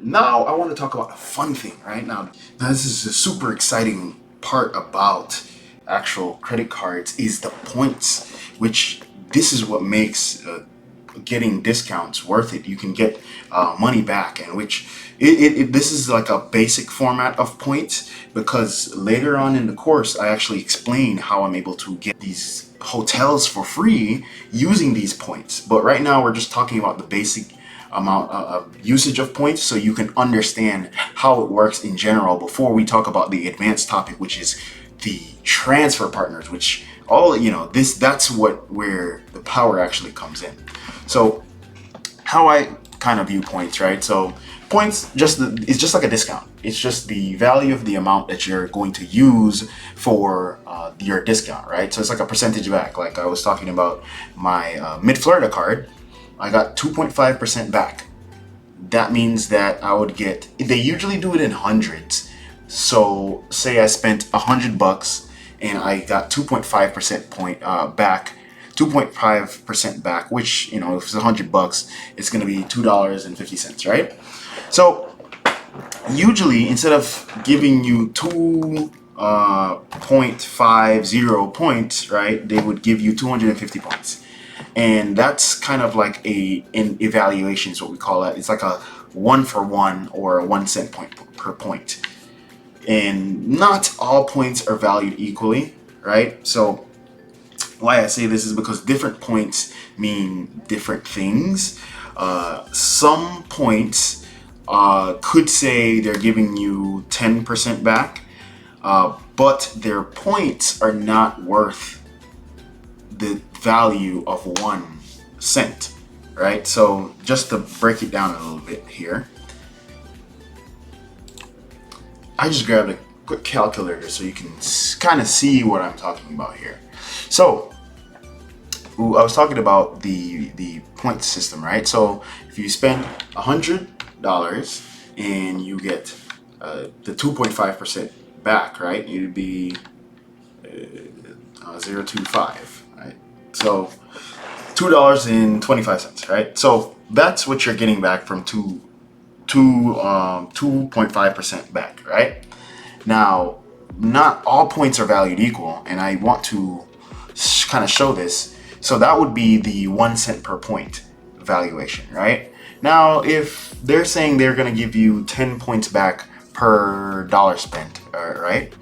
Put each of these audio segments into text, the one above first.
now I want to talk about a fun thing, right? Now this is a super exciting part about actual credit cards is the points, which this is what makes getting discounts worth it. You can get money back, and which this is like a basic format of points, because later on in the course I actually explain how I'm able to get these hotels for free using these points. But right now we're just talking about the basic amount of usage of points, so you can understand how it works in general before we talk about the advanced topic, which is the transfer partners, which all that's where the power actually comes in. So how I kind of view points, right? So points it's just like a discount. It's just the value of the amount that you're going to use for your discount, right? So it's like a percentage back. Like I was talking about my Mid-Florida card, I got 2.5% back. That means that I would get, they usually do it in hundreds. So say I spent $100 and I got 2.5% point back, 2.5% back, which, if it's $100, it's going to be $2.50, right? So usually instead of giving you 2.50 points, right, they would give you 250 points. And that's kind of like an evaluation is what we call it. It's like a 1-for-1 or a 1 cent point per point. And not all points are valued equally, right? So why I say this is because different points mean different things. Some points could say they're giving you 10% back, but their points are not worth the value of 1 cent, right? So just to break it down a little bit here, I just grabbed a quick calculator so you can kind of see what I'm talking about here. So I was talking about the point system, right? So if you spend $100 and you get the 2.5% back, right? It'd be 0.25. So $2.25, right? So that's what you're getting back from 2.5% back, right? Now, not all points are valued equal, and I want to kind of show this. So that would be the 1 cent per point valuation, right? Now, if they're saying they're going to give you 10 points back per dollar spent, right?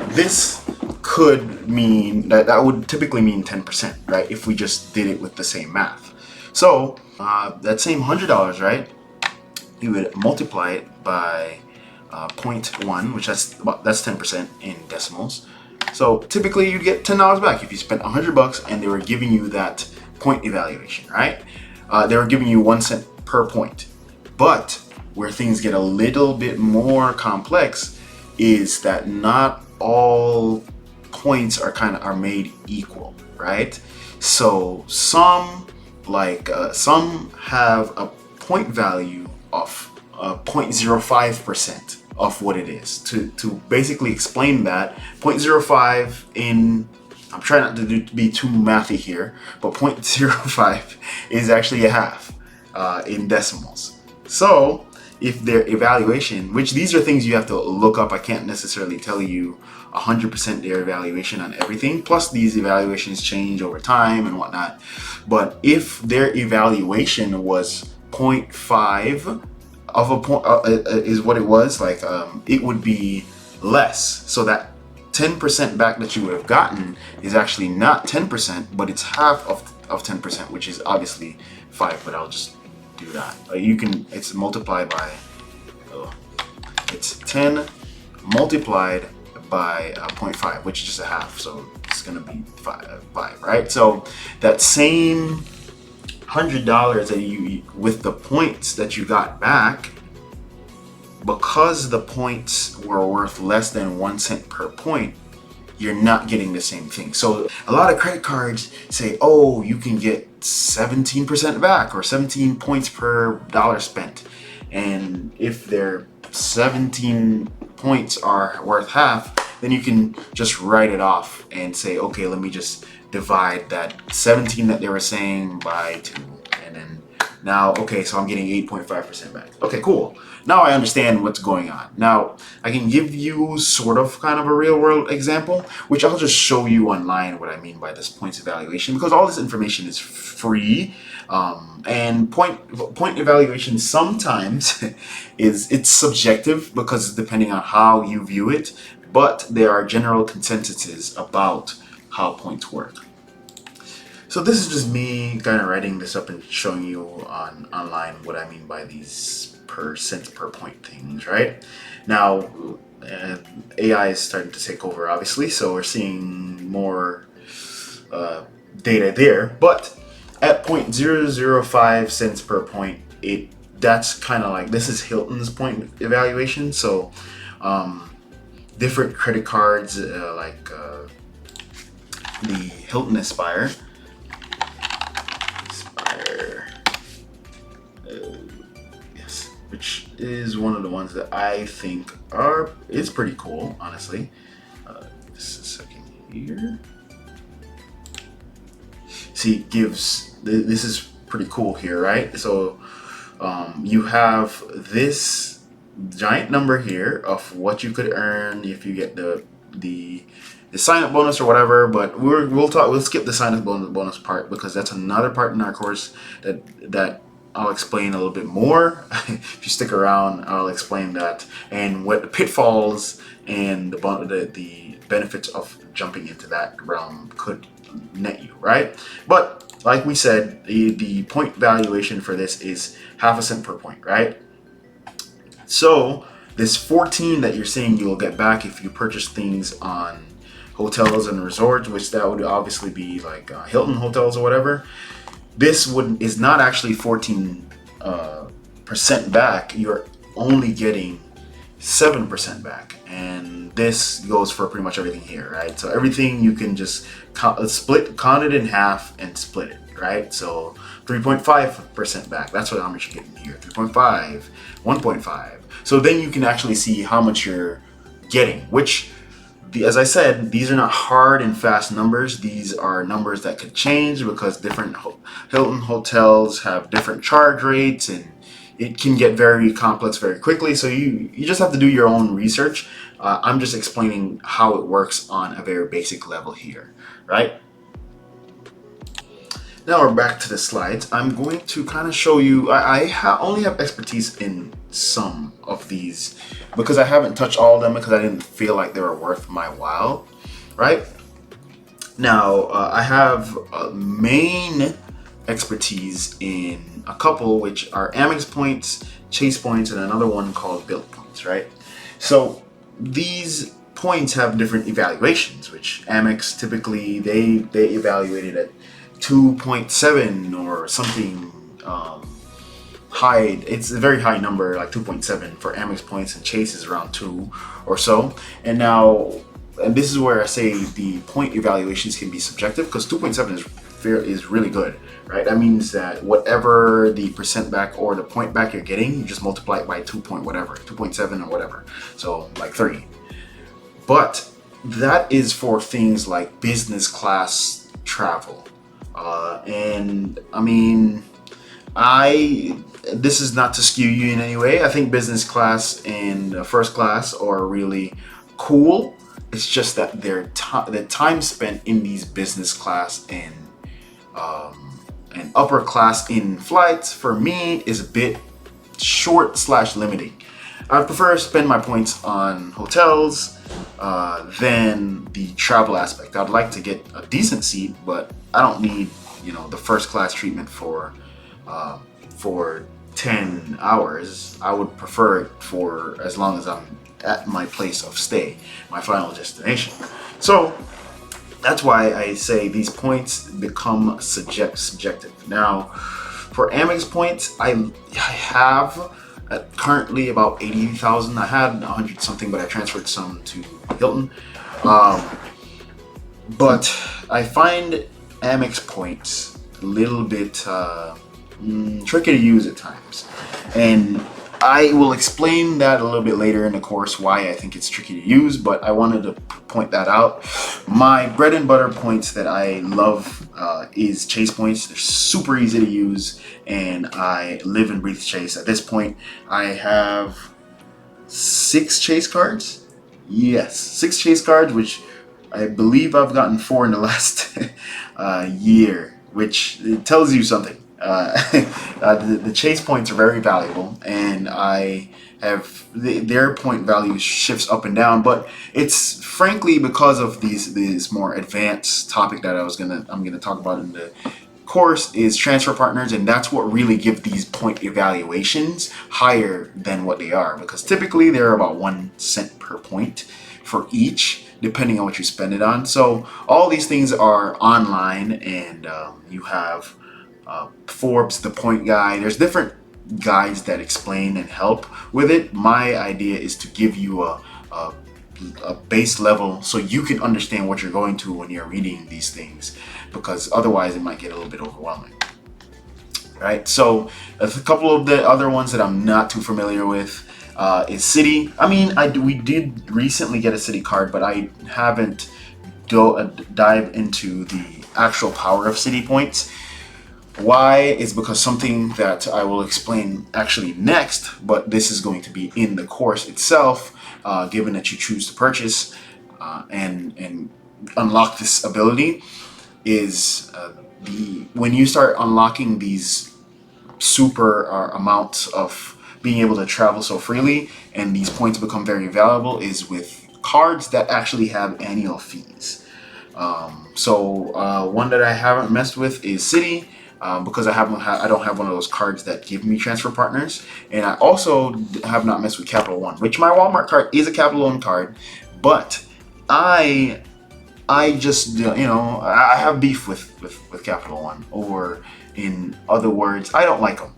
This could mean that would typically mean 10%, right? If we just did it with the same math. So that same $100, right? You would multiply it by 0.1, which that's 10% in decimals. So typically you'd get $10 back if you spent $100 and they were giving you that point evaluation, right? They were giving you 1 cent per point. But where things get a little bit more complex is that not all points are made equal, right? So some have a point value of 0.05% of what it is. To basically explain that, 0.05 in, I'm trying not to be too mathy here, but 0.05 is actually a half in decimals. So if their evaluation, which these are things you have to look up, I can't necessarily tell you 100% their evaluation on everything. Plus these evaluations change over time and whatnot. But if their evaluation was 0.5 of a point is what it was, like it would be less. So that 10% back that you would have gotten is actually not 10%, but it's half of 10%, which is obviously 5, but I'll just do that. It's multiplied by, it's 10 multiplied by 0.5, which is just a half, so it's gonna be 5, right? So that same $100 that you, with the points that you got back, because the points were worth less than 1 cent per point, you're not getting the same thing. So a lot of credit cards say, oh, you can get 17% back or 17 points per dollar spent. And if their 17 points are worth half, then you can just write it off and say, okay, let me just divide that 17 that they were saying by 2, and then Now, okay, so I'm getting 8.5% back. Okay, cool. Now I understand what's going on. Now, I can give you sort of kind of a real world example, which I'll just show you online what I mean by this points evaluation, because all this information is free. And point evaluation sometimes it's subjective because depending on how you view it, but there are general consensuses about how points work. So this is just me kind of writing this up and showing you online what I mean by these cents per point things, right? Now, AI is starting to take over, obviously, so we're seeing more data there. But at 0.005 cents per point, that's kind of like, this is Hilton's point evaluation. So different credit cards like the Hilton Aspire. Yes, which is one of the ones that I think is pretty cool, honestly. Just a second here. See, this is pretty cool here, right? So you have this giant number here of what you could earn if you get the sign-up bonus or whatever, but we'll skip the sign-up bonus part because that's another part in our course that I'll explain a little bit more. If you stick around, I'll explain that and what the pitfalls and the benefits of jumping into that realm could net you, right? But like we said, the point valuation for this is half a cent per point, right? So this 14 that you're saying you'll get back if you purchase things on hotels and resorts, which that would obviously be like Hilton hotels or whatever. This is not actually 14% back. You're only getting 7% back, and this goes for pretty much everything here, right? So everything you can just count it in half and split it, right? So 3.5% back. That's what how much you're getting here. 3.5, 1.5. So then you can actually see how much you're getting, which, as I said, these are not hard and fast numbers. These are numbers that could change because different Hilton hotels have different charge rates, and it can get very complex very quickly. So you just have to do your own research. I'm just explaining how it works on a very basic level here, right? Now we're back to the slides. I'm going to kind of show you, I only have expertise in some of these because I haven't touched all of them because I didn't feel like they were worth my while, right? Now, I have main expertise in a couple, which are Amex points, Chase points, and another one called Bilt points, right? So these points have different evaluations, which Amex typically, they evaluate it at 2.7 or something high. It's a very high number, like 2.7 for Amex points, and Chase is around 2 or so. And this is where I say the point evaluations can be subjective, because 2.7 is really good, right? That means that whatever the percent back or the point back you're getting, you just multiply it by 2.7 or whatever. So like 3. But that is for things like business class travel. And I mean, this is not to skew you in any way. I think business class and first class are really cool. It's just that the time spent in these business class and upper class in flights for me is a bit short/limiting. I prefer to spend my points on hotels than the travel aspect. I'd like to get a decent seat, but I don't need, the first class treatment for 10 hours. I would prefer it for as long as I'm at my place of stay, my final destination. So that's why I say these points become subjective. Now, for Amex points, I have currently about 80,000. I had 100 something, but I transferred some to Hilton. But I find Amex points a little bit tricky to use at times. And I will explain that a little bit later in the course why I think it's tricky to use, but I wanted to point that out. My bread and butter points that I love is chase points. They're super easy to use, and I live and breathe chase. At this point, I have 6 chase cards. Yes, 6 chase cards, which I believe I've gotten 4 in the last year, which it tells you something. The chase points are very valuable, and I have their point value shifts up and down, but it's frankly because of these more advanced topic that I'm gonna talk about in the course is transfer partners, and that's what really give these point evaluations higher than what they are, because typically they're about 1 cent per point for each, depending on what you spend it on. So all these things are online, and you have Forbes, the point guy. There's different guides that explain and help with it. My idea is to give you a base level so you can understand what you're going to when you're reading these things, because otherwise it might get a little bit overwhelming. Right, so a couple of the other ones that I'm not too familiar with is City. I mean, we did recently get a City card, but I haven't dived into the actual power of City points. Why is because something that I will explain actually next, but this is going to be in the course itself, given that you choose to purchase and unlock this ability, is when you start unlocking these super amounts of being able to travel so freely, and these points become very valuable, is with cards that actually have annual fees. So one that I haven't messed with is City. Because I don't have one of those cards that give me transfer partners, and I also have not messed with Capital One, which my Walmart card is a Capital One card, but I just I have beef with Capital One, or in other words, I don't like them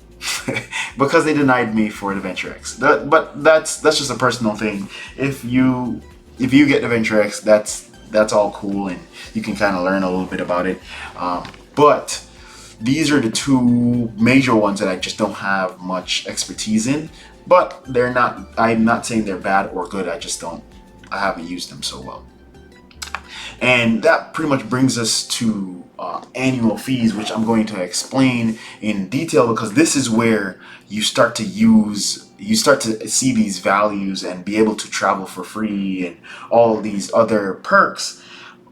because they denied me for the Venture X. But that's just a personal thing. If you get the Venture X, that's all cool, and you can kind of learn a little bit about it, but these are the 2 major ones that I just don't have much expertise in, but I'm not saying they're bad or good, I haven't used them so well. And that pretty much brings us to annual fees, which I'm going to explain in detail, because this is where you start to see these values and be able to travel for free and all these other perks,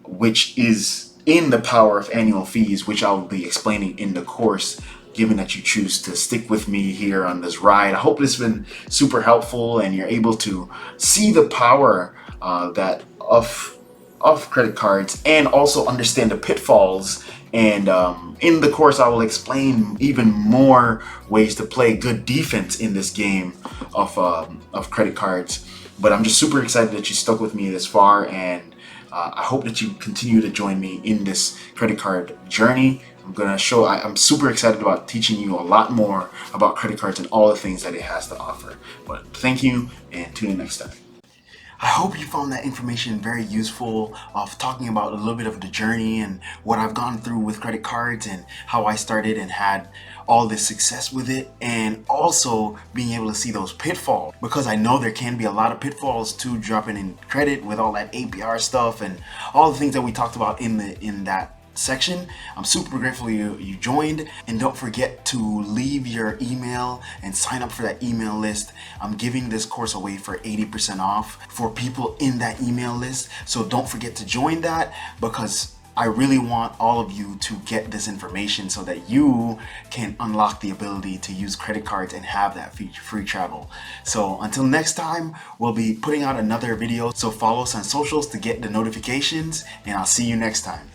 which is in the power of annual fees, which I'll be explaining in the course, given that you choose to stick with me here on this ride. I hope this has been super helpful, and you're able to see the power that of credit cards, and also understand the pitfalls. And in the course, I will explain even more ways to play good defense in this game of credit cards. But I'm just super excited that you stuck with me this far, and I hope that you continue to join me in this credit card journey. I'm super excited about teaching you a lot more about credit cards and all the things that it has to offer. But thank you, and tune in next time. I hope you found that information very useful, of talking about a little bit of the journey and what I've gone through with credit cards and how I started and had all this success with it, and also being able to see those pitfalls, because I know there can be a lot of pitfalls to dropping in credit with all that APR stuff and all the things that we talked about in that section. I'm super grateful you joined, and don't forget to leave your email and sign up for that email list. I'm giving this course away for 80% off for people in that email list, so don't forget to join that, because I really want all of you to get this information so that you can unlock the ability to use credit cards and have that free travel. So until next time, we'll be putting out another video, so follow us on socials to get the notifications, and I'll see you next time.